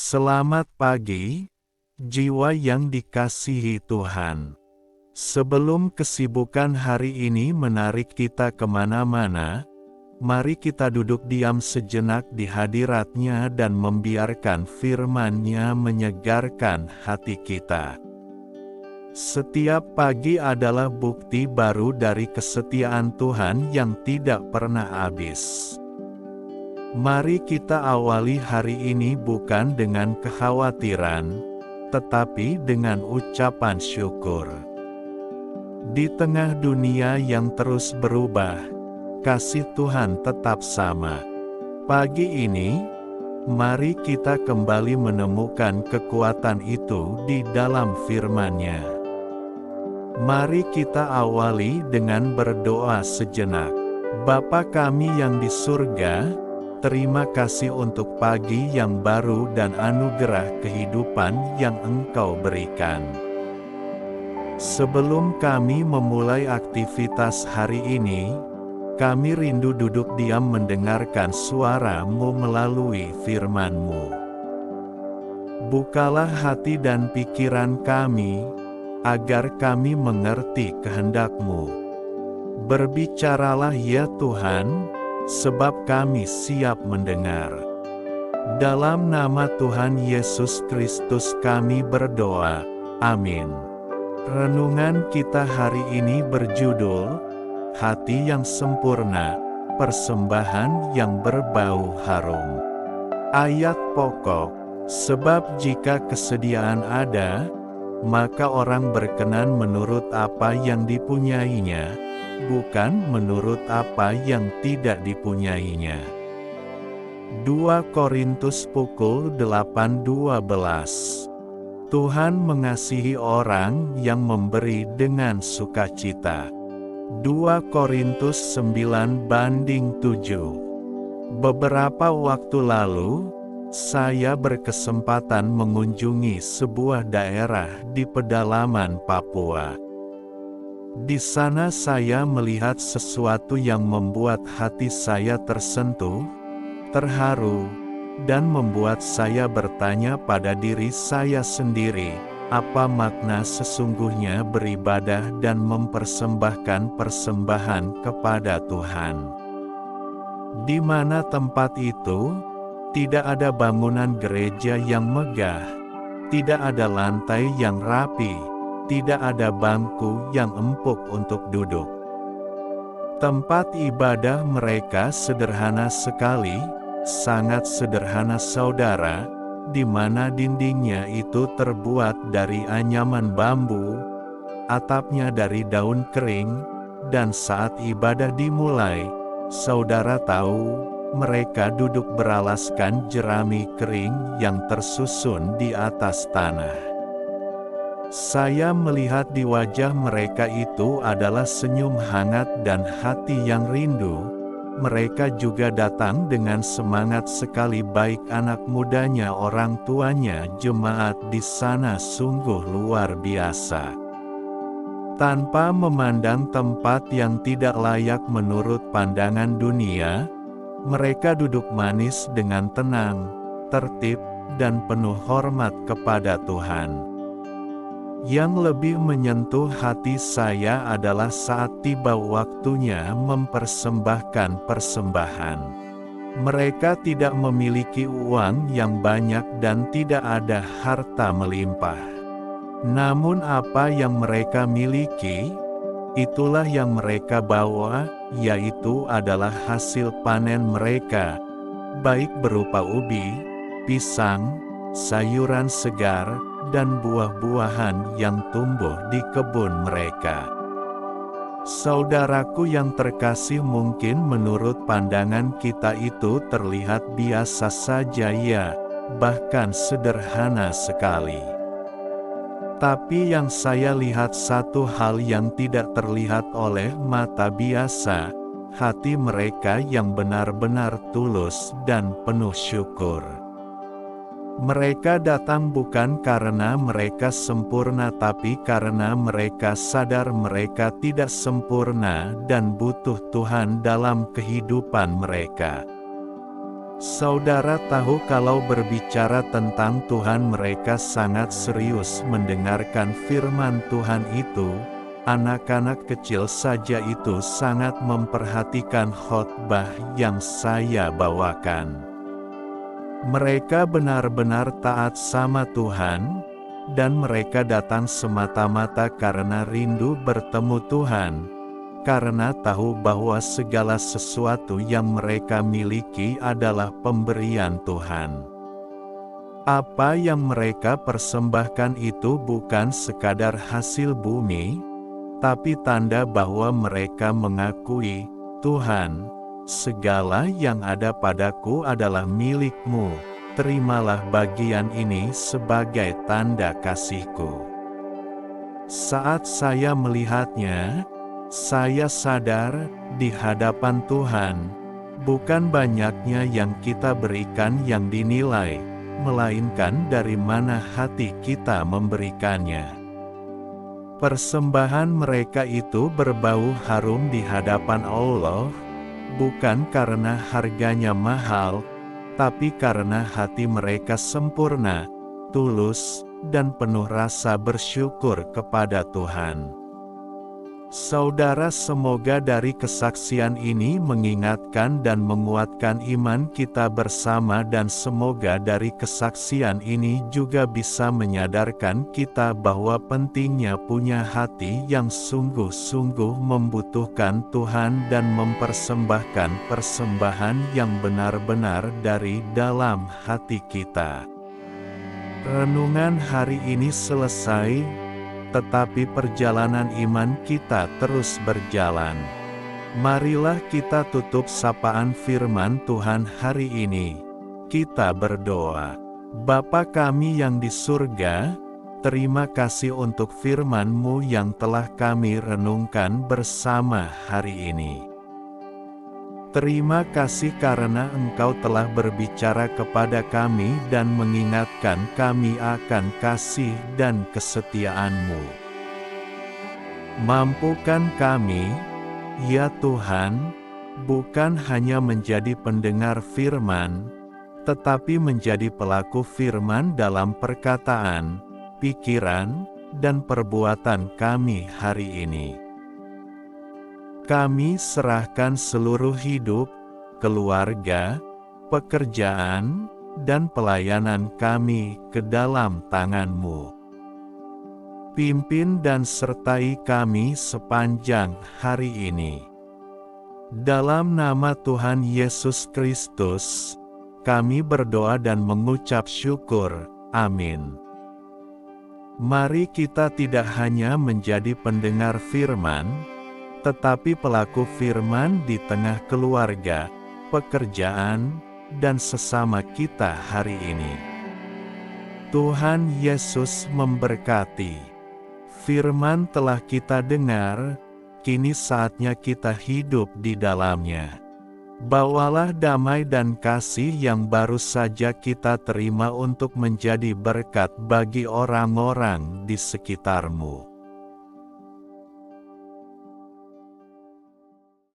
Selamat pagi, jiwa yang dikasihi Tuhan. Sebelum kesibukan hari ini menarik kita kemana-mana, mari kita duduk diam sejenak di hadirat-Nya dan membiarkan firman-Nya menyegarkan hati kita. Setiap pagi adalah bukti baru dari kesetiaan Tuhan yang tidak pernah habis. Mari kita awali hari ini bukan dengan kekhawatiran, tetapi dengan ucapan syukur. Di tengah dunia yang terus berubah, kasih Tuhan tetap sama. Pagi ini, mari kita kembali menemukan kekuatan itu di dalam firman-Nya. Mari kita awali dengan berdoa sejenak. Bapa kami yang di surga, terima kasih untuk pagi yang baru dan anugerah kehidupan yang Engkau berikan. Sebelum kami memulai aktivitas hari ini, kami rindu duduk diam mendengarkan suara-Mu melalui firman-Mu. Bukalah hati dan pikiran kami, agar kami mengerti kehendak-Mu. Berbicaralah ya Tuhan, sebab kami siap mendengar. Dalam nama Tuhan Yesus Kristus kami berdoa, amin. Renungan kita hari ini berjudul, Hati yang Sempurna, Persembahan yang Berbau Harum. Ayat pokok, sebab jika kesediaan ada, maka orang berkenan menurut apa yang dipunyainya, bukan menurut apa yang tidak dipunyainya. 2 Korintus pukul 8:12. Tuhan mengasihi orang yang memberi dengan sukacita. 2 Korintus 9:7. Beberapa waktu lalu, saya berkesempatan mengunjungi sebuah daerah di pedalaman Papua. Di sana saya melihat sesuatu yang membuat hati saya tersentuh, terharu, dan membuat saya bertanya pada diri saya sendiri, apa makna sesungguhnya beribadah dan mempersembahkan persembahan kepada Tuhan. Di mana tempat itu, tidak ada bangunan gereja yang megah, tidak ada lantai yang rapi, tidak ada bangku yang empuk untuk duduk. Tempat ibadah mereka sederhana sekali, sangat sederhana saudara, di mana dindingnya itu terbuat dari anyaman bambu, atapnya dari daun kering, dan saat ibadah dimulai, saudara tahu, mereka duduk beralaskan jerami kering yang tersusun di atas tanah. Saya melihat di wajah mereka itu adalah senyum hangat dan hati yang rindu. Mereka juga datang dengan semangat sekali, baik anak mudanya, orang tuanya, jemaat di sana sungguh luar biasa. Tanpa memandang tempat yang tidak layak menurut pandangan dunia, mereka duduk manis dengan tenang, tertib, dan penuh hormat kepada Tuhan. Yang lebih menyentuh hati saya adalah saat tiba waktunya mempersembahkan persembahan. Mereka tidak memiliki uang yang banyak dan tidak ada harta melimpah. Namun apa yang mereka miliki, itulah yang mereka bawa, yaitu adalah hasil panen mereka, baik berupa ubi, pisang, sayuran segar, dan buah-buahan yang tumbuh di kebun mereka. Saudaraku yang terkasih, mungkin menurut pandangan kita itu terlihat biasa saja ya, bahkan sederhana sekali. Tapi yang saya lihat satu hal yang tidak terlihat oleh mata biasa, hati mereka yang benar-benar tulus dan penuh syukur. Mereka datang bukan karena mereka sempurna, tapi karena mereka sadar mereka tidak sempurna dan butuh Tuhan dalam kehidupan mereka. Saudara tahu kalau berbicara tentang Tuhan mereka sangat serius mendengarkan firman Tuhan itu. Anak-anak kecil saja itu sangat memperhatikan khotbah yang saya bawakan. Mereka benar-benar taat sama Tuhan, dan mereka datang semata-mata karena rindu bertemu Tuhan, karena tahu bahwa segala sesuatu yang mereka miliki adalah pemberian Tuhan. Apa yang mereka persembahkan itu bukan sekadar hasil bumi, tapi tanda bahwa mereka mengakui, Tuhan, segala yang ada padaku adalah milik-Mu, terimalah bagian ini sebagai tanda kasih-Ku. Saat saya melihatnya, saya sadar, di hadapan Tuhan, bukan banyaknya yang kita berikan yang dinilai, melainkan dari mana hati kita memberikannya. Persembahan mereka itu berbau harum di hadapan Allah, bukan karena harganya mahal, tapi karena hati mereka sempurna, tulus, dan penuh rasa bersyukur kepada Tuhan. Saudara, semoga dari kesaksian ini mengingatkan dan menguatkan iman kita bersama, dan semoga dari kesaksian ini juga bisa menyadarkan kita bahwa pentingnya punya hati yang sungguh-sungguh membutuhkan Tuhan dan mempersembahkan persembahan yang benar-benar dari dalam hati kita. Renungan hari ini selesai, tetapi perjalanan iman kita terus berjalan. Marilah kita tutup sapaan firman Tuhan hari ini. Kita berdoa. Bapa kami yang di surga, terima kasih untuk firman-Mu yang telah kami renungkan bersama hari ini. Terima kasih karena Engkau telah berbicara kepada kami dan mengingatkan kami akan kasih dan kesetiaan-Mu. Mampukan kami, ya Tuhan, bukan hanya menjadi pendengar firman, tetapi menjadi pelaku firman dalam perkataan, pikiran, dan perbuatan kami hari ini. Kami serahkan seluruh hidup, keluarga, pekerjaan, dan pelayanan kami ke dalam tangan-Mu. Pimpin dan sertai kami sepanjang hari ini. Dalam nama Tuhan Yesus Kristus, kami berdoa dan mengucap syukur. Amin. Mari kita tidak hanya menjadi pendengar firman, tetapi pelaku firman di tengah keluarga, pekerjaan, dan sesama kita hari ini. Tuhan Yesus memberkati. Firman telah kita dengar, kini saatnya kita hidup di dalamnya. Bawalah damai dan kasih yang baru saja kita terima untuk menjadi berkat bagi orang-orang di sekitar-Mu.